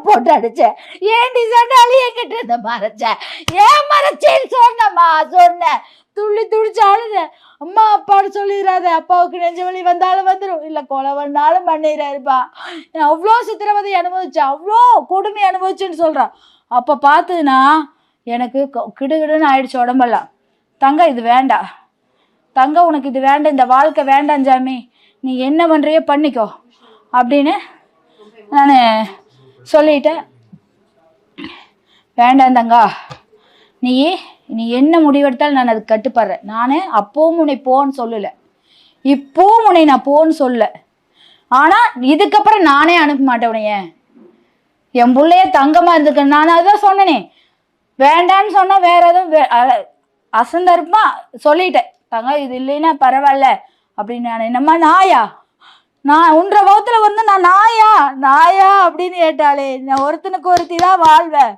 போட்டு அடிச்சேன். ஏண்டி சொன்னாலும் என்கிட்ட இருந்த மறைச்சேன். ஏன் மறைச்சேன்னு சொன்னேன். துள்ளி துடிச்சு அழுத. அம்மா அப்பான்னு சொல்லிடாத, அப்பாவுக்கு நெஞ்சு வலி வந்தாலும் வந்துடும், இல்லை கொலை பண்ணாலும் பண்ணிடுறாருப்பா. அவ்வளோ சித்திரவதை அனுபவிச்சேன், அவ்வளோ கொடுமை அனுபவிச்சுன்னு சொல்கிறான். அப்போ பார்த்துன்னா எனக்கு கிடுகிடுன்னு ஆயிடுச்சு உடம்பெல்லாம். தங்க இது வேண்டாம், தங்க உனக்கு இது வேண்டாம், இந்த வாழ்க்கை வேண்டாம் சாமி, நீ என்ன பண்ணுறியோ பண்ணிக்கோ அப்படின்னு நான் சொல்லிட்டேன். வேண்டாம் தங்கா, நீ என்ன முடிவெடுத்தாலும் நான் அதுக்கு கட்டுப்படுறேன். நான் அப்பவும் உன்னை போன்னு சொல்லலை, இப்போவும் உன்னை நான் போன்னு சொல்ல. ஆனால் இதுக்கப்புறம் நானே அனுப்ப மாட்டேன் உனைய. என் பிள்ளைய தங்கமாக இருந்துக்க நான் அதான் சொன்னனே. வேண்டான்னு சொன்னால் வேற எதுவும் அசந்தர்ப்பமா சொல்லிட்டேன். தங்க இது இல்லைன்னா பரவாயில்ல அப்படின்னு. நான் என்னம்மா நாயா, நான் உன்ற வகுத்துல வந்து நான் நாயா அப்படின்னு கேட்டாலே, நான் ஒருத்தனுக்கு ஒருத்தி தான் வாழ்வேன்.